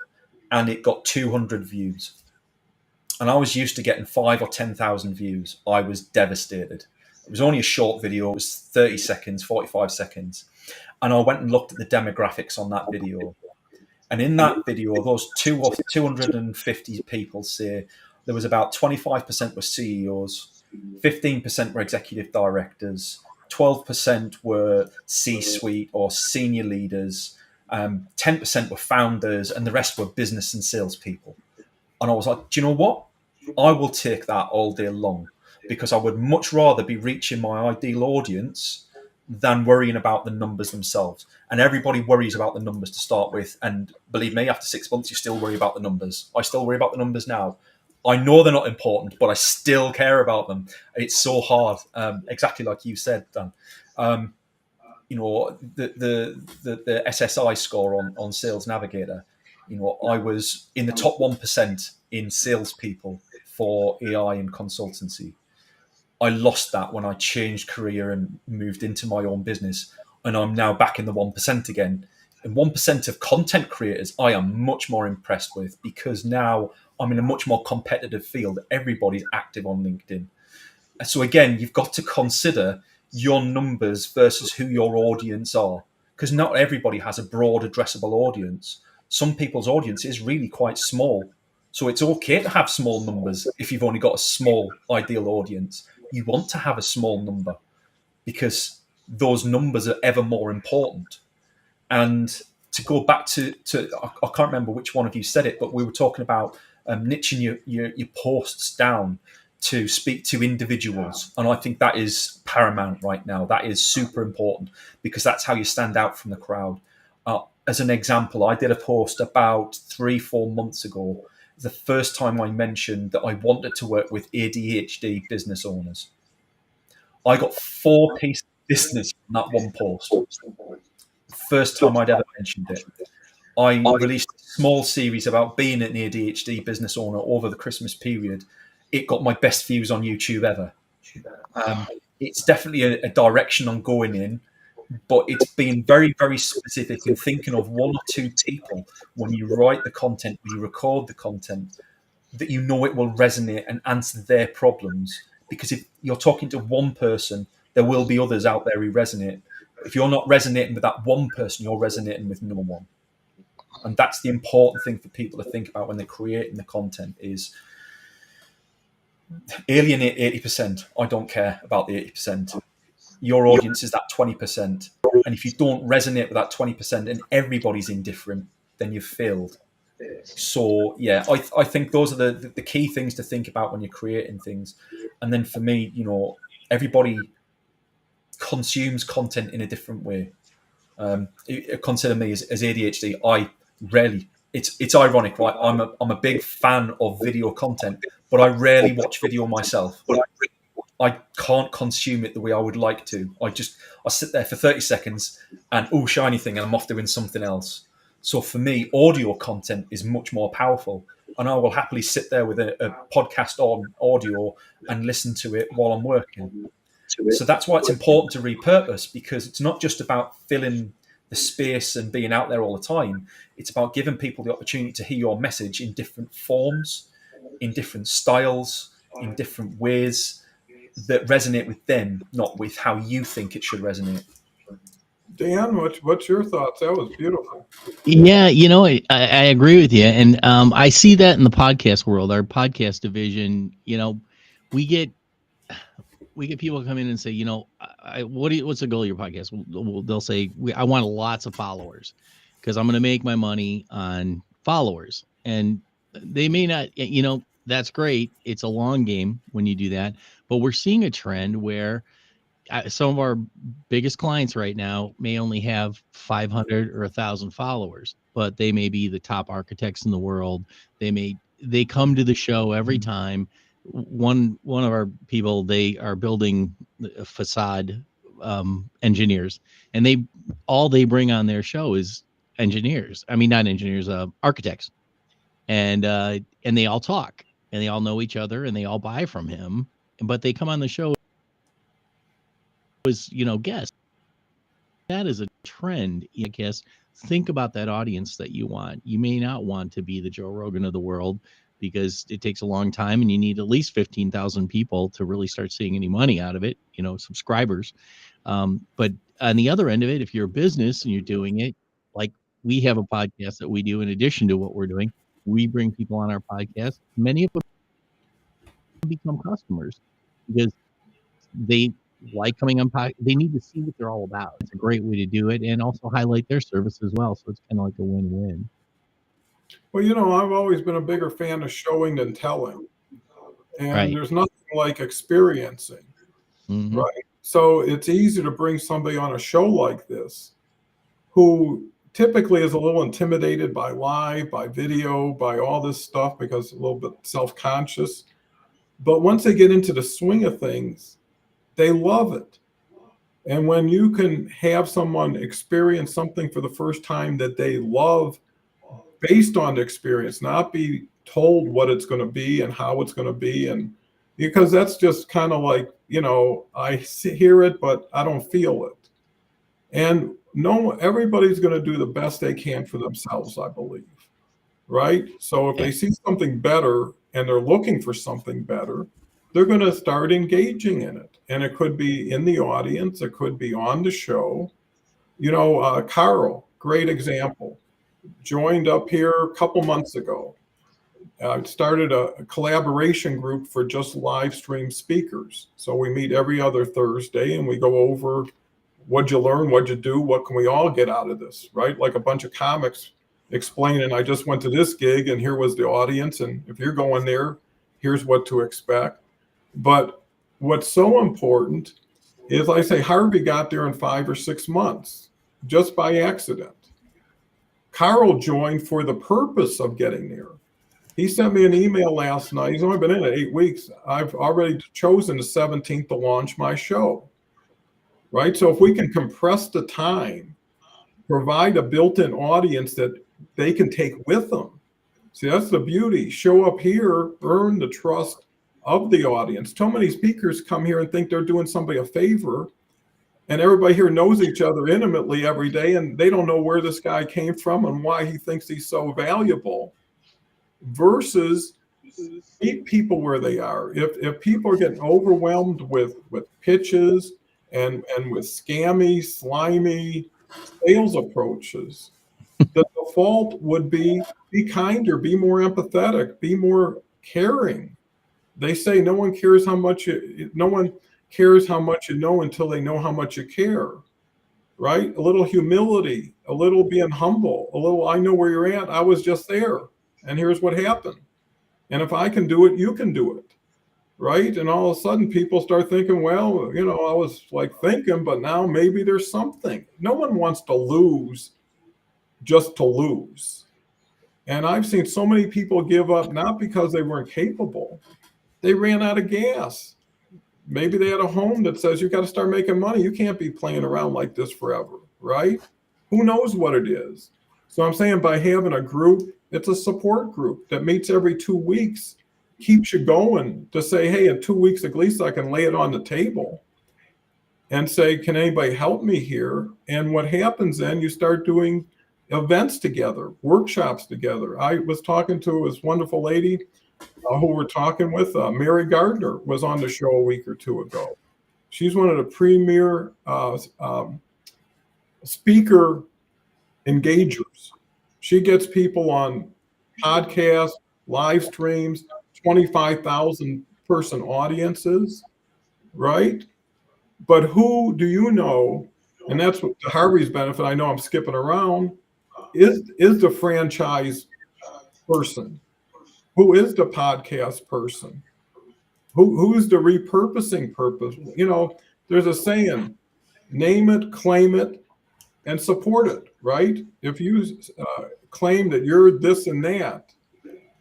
and it got 200 views. And I was used to getting 5,000 or 10,000 views. I was devastated. It was only a short video. It was 30 seconds, 45 seconds. And I went and looked at the demographics on that video. And in that video, those 250 people say there was about 25% were CEOs, 15% were executive directors, 12% were C-suite or senior leaders, 10% were founders, and the rest were business and salespeople. And I was like, do you know what? I will take that all day long, because I would much rather be reaching my ideal audience than worrying about the numbers themselves. And everybody worries about the numbers to start with. And believe me, after 6 months, you still worry about the numbers. I still worry about the numbers now. I know they're not important, but I still care about them. It's so hard. Exactly like you said, Dan. The SSI score on Sales Navigator, I was in the top 1% in salespeople for AI and consultancy. I lost that when I changed career and moved into my own business, and I'm now back in the 1% again. And 1% of content creators I am much more impressed with, because now I'm in a much more competitive field. Everybody's active on LinkedIn. So again, you've got to consider your numbers versus who your audience are, because not everybody has a broad addressable audience. Some people's audience is really quite small. So it's okay to have small numbers if you've only got a small ideal audience. You want to have a small number, because those numbers are ever more important. And to go back to I can't remember which one of you said it, but we were talking about niching your posts down to speak to individuals. And I think that is paramount right now. That is super important, because that's how you stand out from the crowd. As an example, I did a post about 3-4 months ago, the first time I mentioned that I wanted to work with ADHD business owners. I got 4 pieces of business from that one post. First time I'd ever mentioned it. I released a small series about being an ADHD business owner over the Christmas period. It got my best views on YouTube ever. It's definitely a direction I'm going in, but it's being very, very specific and thinking of 1 or 2 people when you write the content, when you record the content, that you know it will resonate and answer their problems. Because if you're talking to one person, there will be others out there who resonate. If you're not resonating with that one person, you're resonating with no one. And that's the important thing for people to think about when they're creating the content, is alienate 80%. I don't care about the 80%. your audience is that 20%. And if you don't resonate with that 20% and everybody's indifferent, then you've failed. So yeah, I think those are the key things to think about when you're creating things. And then for me, everybody consumes content in a different way. Consider me as ADHD. I rarely. It's ironic, right? I'm a big fan of video content, but I rarely watch video myself. I can't consume it the way I would like to. I sit there for 30 seconds and shiny thing, and I'm off doing something else. So for me, audio content is much more powerful, and I will happily sit there with a podcast on audio and listen to it while I'm working. So that's why it's important to repurpose, because it's not just about filling the space and being out there all the time. It's about giving people the opportunity to hear your message in different forms, in different styles, in different ways that resonate with them, not with how you think it should resonate. Dan, what's your thoughts? That was beautiful. Yeah, I agree with you, and I see that in the podcast world, our podcast division. We get people come in and say, what's the goal of your podcast? They'll say, I want lots of followers because I'm going to make my money on followers, and they may not. That's great. It's a long game when you do that, but we're seeing a trend where some of our biggest clients right now may only have 500 or 1,000 followers, but they may be the top architects in the world. They come to the show every time. One of our people, they are building facade engineers, and they bring on their show is engineers. I mean, not engineers, architects, and they all talk, and they all know each other, and they all buy from him. But they come on the show as guests. That is a trend, I guess. Think about that audience that you want. You may not want to be the Joe Rogan of the world, because it takes a long time and you need at least 15,000 people to really start seeing any money out of it, subscribers. But on the other end of it, if you're a business and you're doing it, like we have a podcast that we do in addition to what we're doing, we bring people on our podcast. Many of them become customers because they like coming on podcast. They need to see what they're all about. It's a great way to do it, and also highlight their service as well. So it's kind of like a win-win. Well, I've always been a bigger fan of showing than telling. And Right. There's nothing like experiencing, Mm-hmm. right? So it's easy to bring somebody on a show like this who typically is a little intimidated by live, by video, by all this stuff, because a little bit self-conscious. But once they get into the swing of things, they love it. And when you can have someone experience something for the first time that they love based on the experience, not be told what it's going to be and how it's going to be, and because that's just kind of like, I hear it, but I don't feel it. And everybody's going to do the best they can for themselves, I believe, right? So if they see something better and they're looking for something better, they're going to start engaging in it. And it could be in the audience, it could be on the show. Carl, great example, joined up here a couple months ago. Started a collaboration group for just live stream speakers. So we meet every other Thursday and we go over what'd you learn, what'd you do, what can we all get out of this, right? Like a bunch of comics explaining, I just went to this gig and here was the audience. And if you're going there, here's what to expect. But what's so important is, I say, Harvey got there in 5 or 6 months just by accident. Carl joined for the purpose of getting there. He sent me an email last night. He's only been in it 8 weeks. I've already chosen the 17th to launch my show, right? So if we can compress the time, provide a built-in audience that they can take with them. See, that's the beauty. Show up here, earn the trust of the audience. So many speakers come here and think they're doing somebody a favor, and everybody here knows each other intimately every day, and they don't know where this guy came from and why he thinks he's so valuable. Versus meet people where they are. If people are getting overwhelmed with pitches and with scammy, slimy sales approaches, the default would be kinder, be more empathetic, be more caring. They say no one cares how much no one cares how much you know until they know how much you care, right? A little humility, a little being humble, a little, I know where you're at. I was just there, and here's what happened. And if I can do it, you can do it, right? And all of a sudden people start thinking, well, you know, I was like thinking, but now maybe there's something. No one wants to lose just to lose. And I've seen so many people give up, not because they weren't capable, they ran out of gas. Maybe they had a home that says you got to start making money. You can't be playing around like this forever, right? Who knows what it is? So I'm saying by having a group, it's a support group that meets every 2 weeks, keeps you going to say, hey, in 2 weeks at least I can lay it on the table and say, can anybody help me here? And what happens then, you start doing events together, workshops together. I was talking to this wonderful lady who we're talking with, Mary Gardner was on the show a week or two ago. She's one of the premier speaker engagers. She gets people on podcasts, live streams, 25,000 person audiences, right? But who do you know, and that's what the Harvey's benefit, I know I'm skipping around, is the franchise person? Who is the podcast person? Who's the repurposing purpose? You know, there's a saying, name it, claim it, and support it, right? If you claim that you're this and that,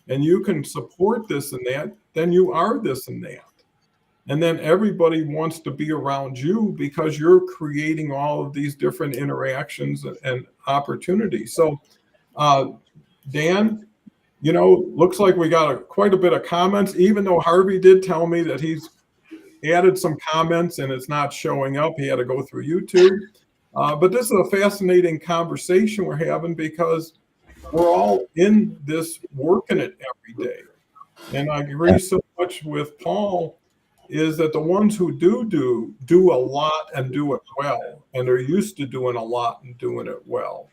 and you can support this and that, then you are this and that. And then everybody wants to be around you because you're creating all of these different interactions and opportunities. So, Dan, you know, looks like we got quite a bit of comments, even though Harvey did tell me that he's added some comments and it's not showing up. He had to go through YouTube. But this is a fascinating conversation we're having because we're all in this working it every day. And I agree so much with Paul is that the ones who do a lot and do it well, and they're used to doing a lot and doing it well.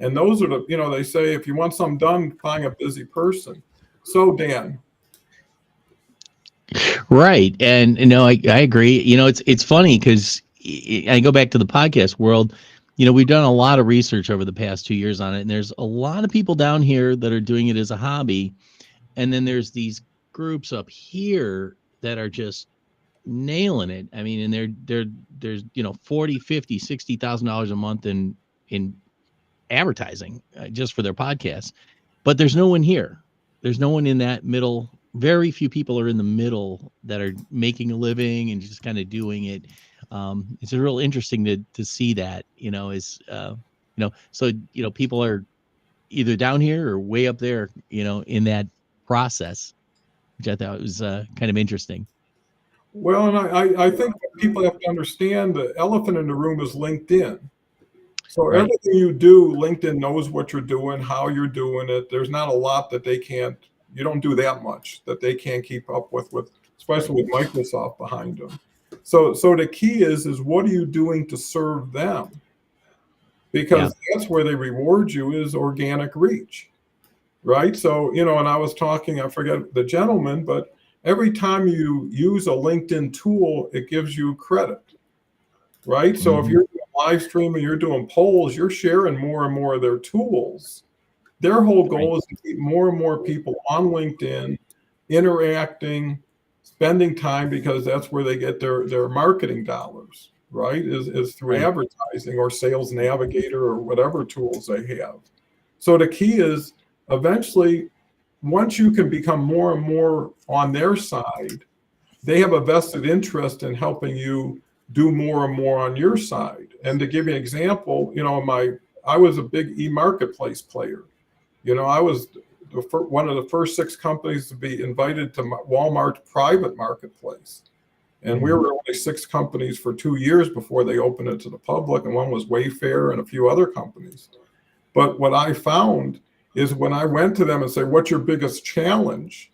And those are the, you know, they say, if you want something done, find a busy person. So Dan. Right. And, you know, I agree. You know, it's funny because I go back to the podcast world. You know, we've done a lot of research over the past 2 years on it, and there's a lot of people down here that are doing it as a hobby. And then there's these groups up here that are just nailing it. I mean, and there's, you know, 40, 50, $60,000 a month in advertising just for their podcasts, but there's no one here. There's no one in that middle. Very few people are in the middle that are making a living and just kind of doing it. It's real interesting to see that, you know, is, you know, so, you know, people are either down here or way up there, you know, in that process, which I thought was kind of interesting. Well, and I think people have to understand the elephant in the room is LinkedIn. So Right. everything you do, LinkedIn knows what you're doing, how you're doing it. There's not a lot that they can't, you don't do that much that they can't keep up with especially with Microsoft behind them. So the key is what are you doing to serve them? Because that's where they reward you is organic reach, right? So, you know, and I was talking, I forget the gentleman, but every time you use a LinkedIn tool, it gives you credit, right? So if you're doing live streaming, you're doing polls, you're sharing more and more of their tools. Their whole goal is to keep more and more people on LinkedIn, interacting, spending time, because that's where they get their marketing dollars, right? Is through advertising or Sales Navigator or whatever tools they have. So the key is eventually, once you can become more and more on their side, they have a vested interest in helping you do more and more on your side. And to give you an example, you know, I was a big e-marketplace player. You know, I was one of the first 6 companies to be invited to Walmart's private marketplace. And we were only 6 companies for 2 years before they opened it to the public. And one was Wayfair and a few other companies. But what I found is when I went to them and say, what's your biggest challenge?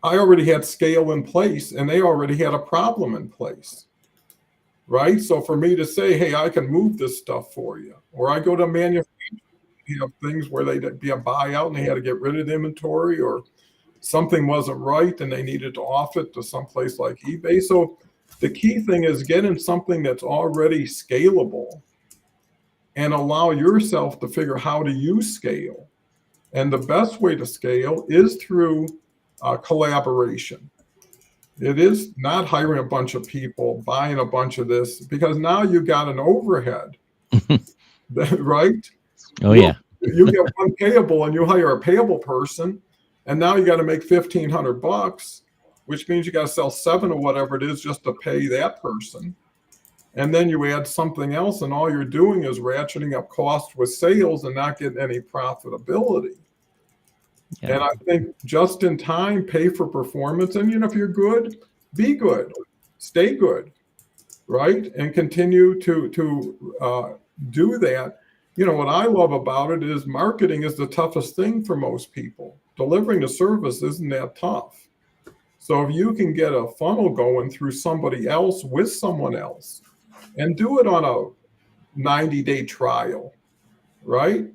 I already had scale in place and they already had a problem in place, right? So for me to say, hey, I can move this stuff for you, or I go to manufacturing, you know, things where they'd be a buyout and they had to get rid of the inventory, or something wasn't right and they needed to off it to someplace like eBay. So The key thing is getting something that's already scalable and allow yourself to figure how to use scale. And the best way to scale is through collaboration. It is not hiring a bunch of people, buying a bunch of this, because now you got an overhead, right? Oh, yeah. You get one payable and you hire a payable person, and now you got to make $1,500, which means you got to sell 7 or whatever it is just to pay that person. And then you add something else, and all you're doing is ratcheting up costs with sales and not getting any profitability. Yeah. And I think just in time, pay for performance. And, if you're good, be good, stay good, right? And continue to do that. What I love about it is marketing is the toughest thing for most people. Delivering the service isn't that tough. So if you can get a funnel going through somebody else with someone else and do it on a 90-day trial, right?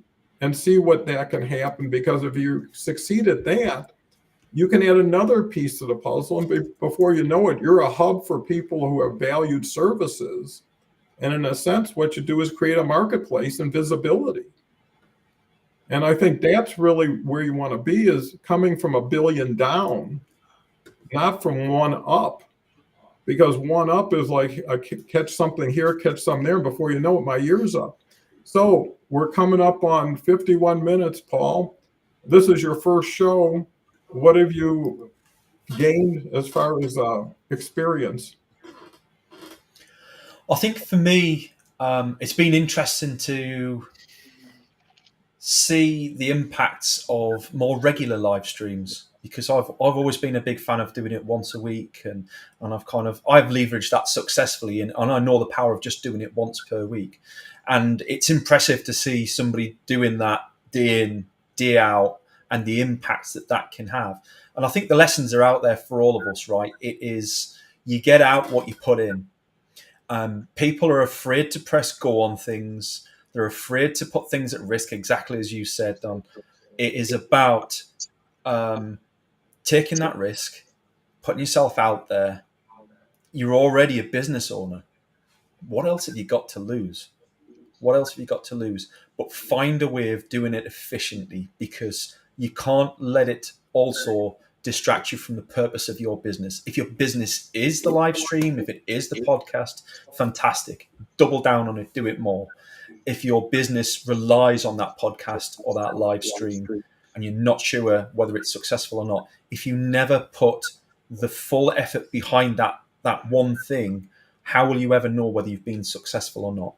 And see what that can happen, because if you succeed at that, you can add another piece to the puzzle, and before you know it, you're a hub for people who have valued services. And in a sense, what you do is create a marketplace and visibility. And I think that's really where you want to be, is coming from a billion down, not from one up. Because one up is like catch something here, catch something there, and before you know it, my year's up. So we're coming up on 51 minutes, Paul. This is your first show. What have you gained as far as experience? I think for me, it's been interesting to see the impacts of more regular live streams, because I've always been a big fan of doing it once a week, and I've leveraged that successfully, and I know the power of just doing it once per week. And it's impressive to see somebody doing that day in, day out, and the impacts that can have. And I think the lessons are out there for all of us, right? It is, you get out what you put in. People are afraid to press go on things. They're afraid to put things at risk, exactly as you said, Don. It is about taking that risk, putting yourself out there. You're already a business owner. What else have you got to lose? What else have you got to lose? But find a way of doing it efficiently, because you can't let it also distract you from the purpose of your business. If your business is the live stream, if it is the podcast, fantastic. Double down on it, do it more. If your business relies on that podcast or that live stream and you're not sure whether it's successful or not, if you never put the full effort behind that one thing, how will you ever know whether you've been successful or not?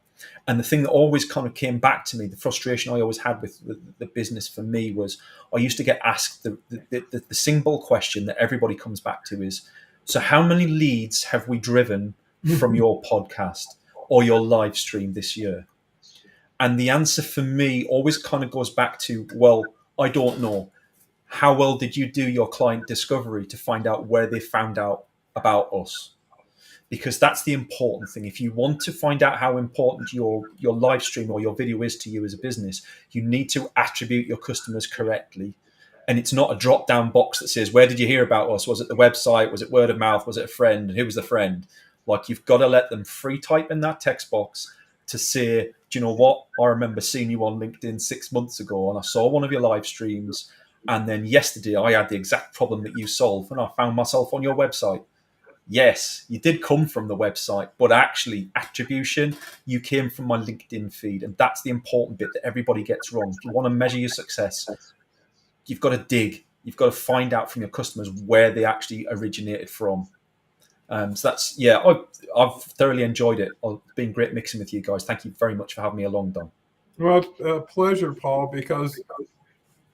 And the thing that always kind of came back to me, the frustration I always had with the business for me, was I used to get asked the single question that everybody comes back to is, so how many leads have we driven from your podcast or your live stream this year? And the answer for me always kind of goes back to, well, I don't know. How well did you do your client discovery to find out where they found out about us? Because that's the important thing. If you want to find out how important your live stream or your video is to you as a business, you need to attribute your customers correctly. And it's not a drop-down box that says, where did you hear about us? Was it the website? Was it word of mouth? Was it a friend? And who was the friend? Like, you've got to let them free type in that text box to say, do you know what? I remember seeing you on LinkedIn 6 months ago, and I saw one of your live streams. And then yesterday I had the exact problem that you solved, and I found myself on your website. Yes, you did come from the website, but actually attribution, you came from my LinkedIn feed. And that's the important bit that everybody gets wrong. If you want to measure your success, you've got to dig. You've got to find out from your customers where they actually originated from. So that's, I've thoroughly enjoyed it. It's been great mixing with you guys. Thank you very much for having me along, Don. Well, it's a pleasure, Paul, because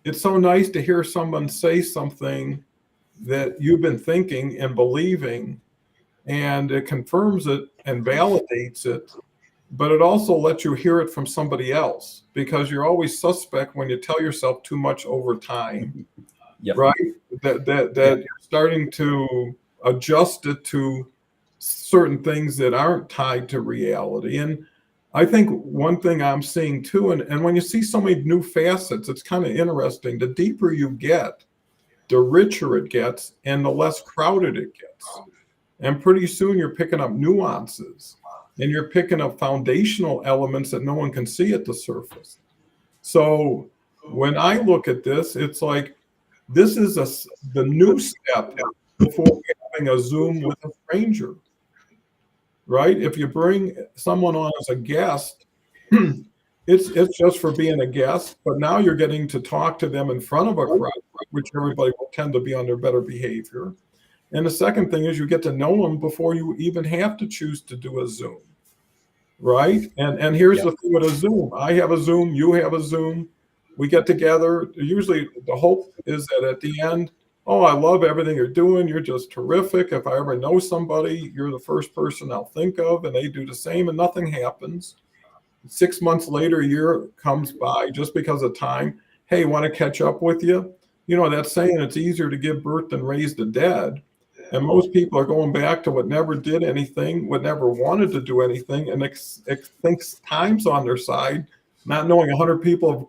it's so nice to hear someone say something that you've been thinking and believing, and it confirms it and validates it, but it also lets you hear it from somebody else, because you're always suspect when you tell yourself too much over time. Yep. Right? That you're starting to adjust it to certain things that aren't tied to reality. And I think one thing I'm seeing too, and when you see so many new facets, it's kind of interesting. The deeper you get, the richer it gets and the less crowded it gets. And pretty soon you're picking up nuances and you're picking up foundational elements that no one can see at the surface. So when I look at this, it's like this is the new step before having a Zoom with a stranger, right? If you bring someone on as a guest, it's just for being a guest, but now you're getting to talk to them in front of a crowd, which everybody will tend to be on their better behavior. And the second thing is you get to know them before you even have to choose to do a Zoom, right? And here's the thing with a Zoom. I have a Zoom, you have a Zoom. We get together. Usually the hope is that at the end, oh, I love everything you're doing. You're just terrific. If I ever know somebody, you're the first person I'll think of, and they do the same, and nothing happens. 6 months later, a year comes by just because of time. Hey, want to catch up with you? You know, that saying, it's easier to give birth than raise the dead. And most people are going back to what never did anything, what never wanted to do anything, and thinks time's on their side, not knowing 100 people have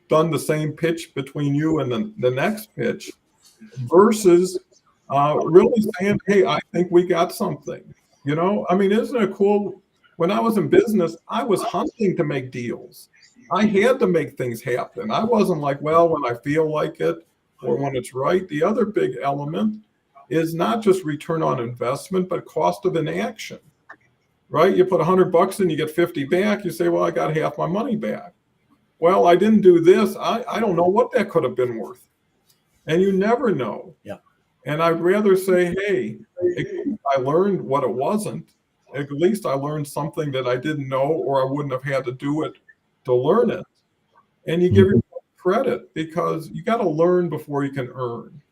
done the same pitch between you and the next pitch, versus really saying, hey, I think we got something. You know, I mean, isn't it cool? When I was in business, I was hunting to make deals. I had to make things happen. I wasn't like, well, when I feel like it or when it's right. The other big element is not just return on investment, but cost of inaction, right? You put $100 in, you get 50 back. You say, well, I got half my money back. Well, I didn't do this. I don't know what that could have been worth. And you never know. Yeah. And I'd rather say, hey, I learned what it wasn't. At least I learned something that I didn't know, or I wouldn't have had to do it to learn it. And you give yourself credit, because you got to learn before you can earn.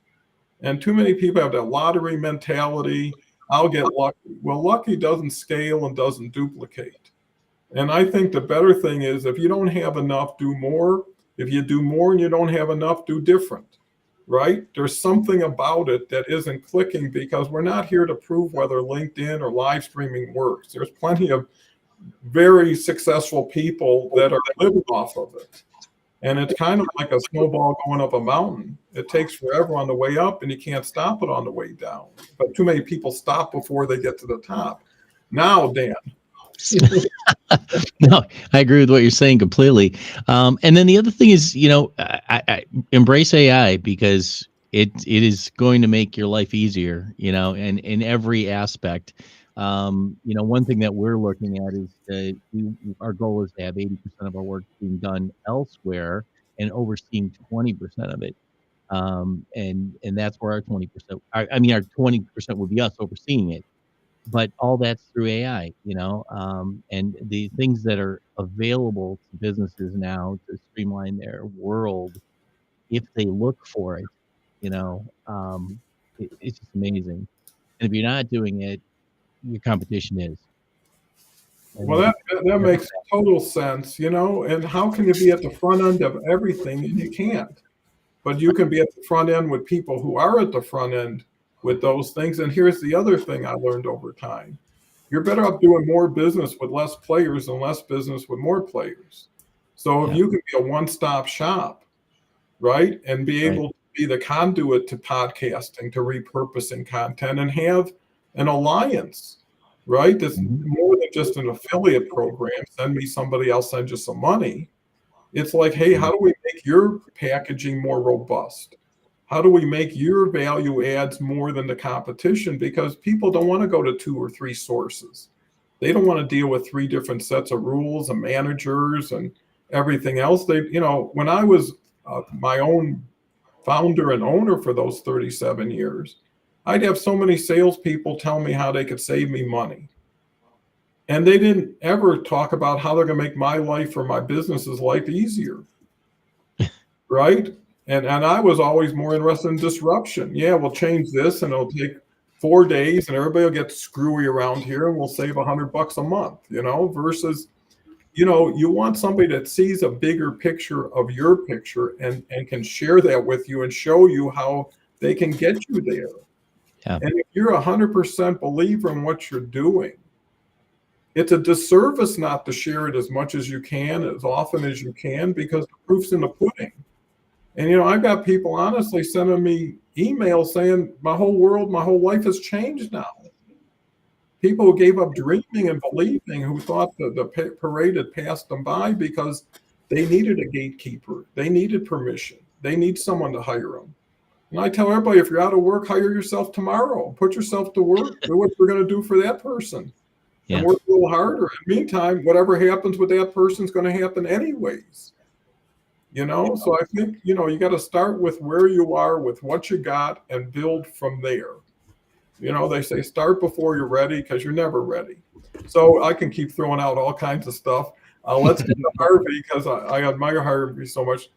And too many people have that lottery mentality. I'll get lucky. Well, lucky doesn't scale and doesn't duplicate. And I think the better thing is, if you don't have enough, do more. If you do more and you don't have enough, do different, right? There's something about it that isn't clicking, because we're not here to prove whether LinkedIn or live streaming works. There's plenty of very successful people that are living off of it. And it's kind of like a snowball going up a mountain. It takes forever on the way up, and you can't stop it on the way down. But too many people stop before they get to the top. Now, Dan. No, I agree with what you're saying completely. And then the other thing is, you know, I embrace AI, because it is going to make your life easier, you know, and in every aspect. You know, one thing that we're looking at is our goal is to have 80% of our work being done elsewhere and overseeing 20% of it. And that's where our 20%, our 20% would be us overseeing it. But all that's through AI, you know, and the things that are available to businesses now to streamline their world, if they look for it, you know, it's just amazing. And if you're not doing it, your competition is. Well, that makes total sense, you know. And how can you be at the front end of everything? And you can't. But you can be at the front end with people who are at the front end with those things. And here's the other thing I learned over time. You're better off doing more business with less players than less business with more players. So if you can be a one-stop shop, right, and be able to be the conduit to podcasting, to repurposing content, and have an alliance, right, that's more than just an affiliate program. Send me somebody, I'll send you some money. It's like, hey, how do we make your packaging more robust? How do we make your value adds more than the competition? Because people don't want to go to 2 or 3 sources. They don't want to deal with 3 different sets of rules and managers and everything else. They, you know, when I was my own founder and owner for those 37 years, I'd have so many salespeople tell me how they could save me money. And they didn't ever talk about how they're going to make my life or my business's life easier. Right? And I was always more interested in disruption. Yeah, we'll change this and it'll take 4 days and everybody will get screwy around here and we'll save $100 a month, you know, versus, you know, you want somebody that sees a bigger picture of your picture and can share that with you and show you how they can get you there. Yeah. And if you're 100% believer in what you're doing, it's a disservice not to share it as much as you can, as often as you can, because the proof's in the pudding. And, you know, I've got people honestly sending me emails saying my whole world, my whole life has changed now. People who gave up dreaming and believing, who thought that the parade had passed them by because they needed a gatekeeper. They needed permission. They need someone to hire them. And I tell everybody, if you're out of work, hire yourself tomorrow. Put yourself to work. Do what you're going to do for that person. Yeah. And work a little harder. In the meantime, whatever happens with that person is going to happen anyways. So I think, you got to start with where you are, with what you got, and build from there. They say start before you're ready, because you're never ready. So I can keep throwing out all kinds of stuff. Let's get to Harvey, because I admire Harvey so much.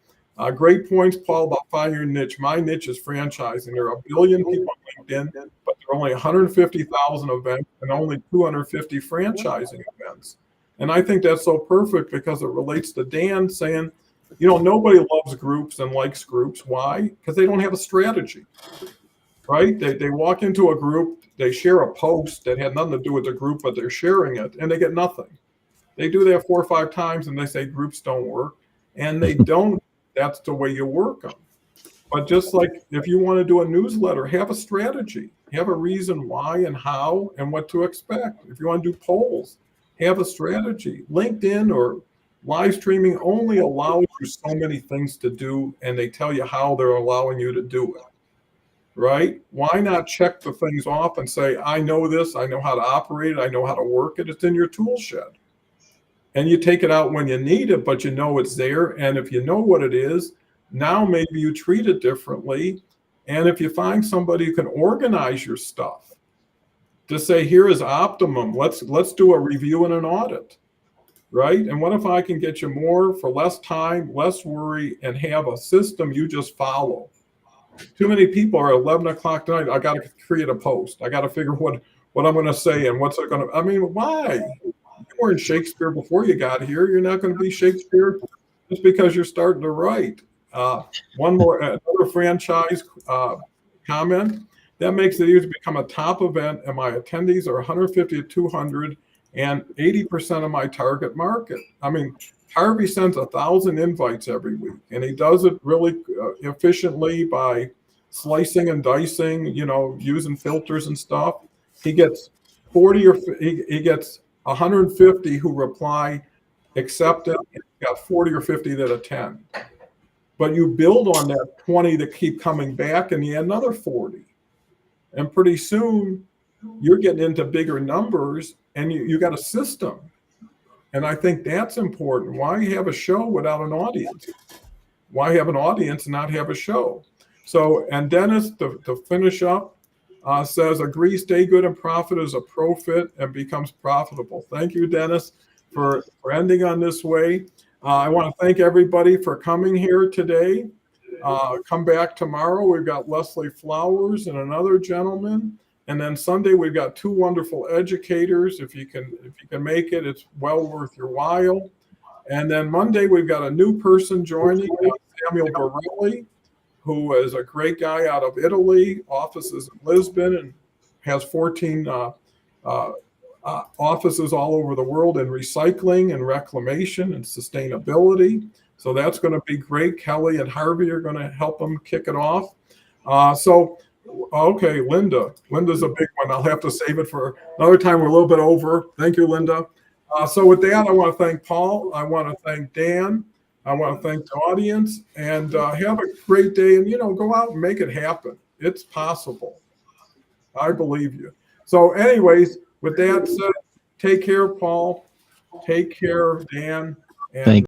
Great points, Paul, about finding your niche. My niche is franchising. There are 1 billion people on LinkedIn, but there are only 150,000 events and only 250 franchising events. And I think that's so perfect, because it relates to Dan saying, nobody loves groups and likes groups. Why? Because they don't have a strategy, right? They walk into a group, they share a post that had nothing to do with the group, but they're sharing it, and they get nothing. They do that 4 or 5 times, and they say groups don't work, and they don't. That's the way you work them. But just like if you want to do a newsletter, have a strategy, have a reason why and how and what to expect. If you want to do polls, have a strategy. LinkedIn or live streaming only allows you so many things to do, and they tell you how they're allowing you to do it, right? Why not check the things off and say, I know this, I know how to operate it, I know how to work it, it's in your tool shed. And you take it out when you need it, but it's there. And if you know what it is, now maybe you treat it differently. And if you find somebody who can organize your stuff to say, here is optimum, let's do a review and an audit, right? And what if I can get you more for less time, less worry, and have a system you just follow? Too many people are 11 o'clock tonight. I got to create a post. I got to figure what I'm going to say and what's it going to, why? You weren't Shakespeare before you got here. You're not going to be Shakespeare just because you're starting to write. Another franchise comment. That makes it easy to become a top event, and my attendees are 150 to 200, and 80% of my target market. Harvey sends 1,000 invites every week, and he does it really efficiently by slicing and dicing, using filters and stuff. He gets 150 who reply, accept it, and got 40 or 50 that attend. But you build on that 20 that keep coming back, and you add another 40. And pretty soon, you're getting into bigger numbers, and you got a system. And I think that's important. Why have a show without an audience? Why have an audience and not have a show? So, and Dennis, to finish up, says, agree, stay good and profit is a profit and becomes profitable. Thank you, Dennis, for ending on this way. I want to thank everybody for coming here today. Come back tomorrow. We've got Leslie Flowers and another gentleman. And then Sunday, we've got 2 wonderful educators. If you can make it, it's well worth your while. And then Monday, we've got a new person joining, Samuel Borelli, who is a great guy out of Italy, offices in Lisbon, and has 14 offices all over the world in recycling and reclamation and sustainability. So that's going to be great. Kelly and Harvey are going to help them kick it off. Okay, Linda. Linda's a big one. I'll have to save it for another time. We're a little bit over. Thank you, Linda. So with that, I want to thank Paul. I want to thank Dan. I want to thank the audience, and have a great day. And, go out and make it happen. It's possible. I believe you. So anyways, with that said, take care, Paul. Take care, Dan. And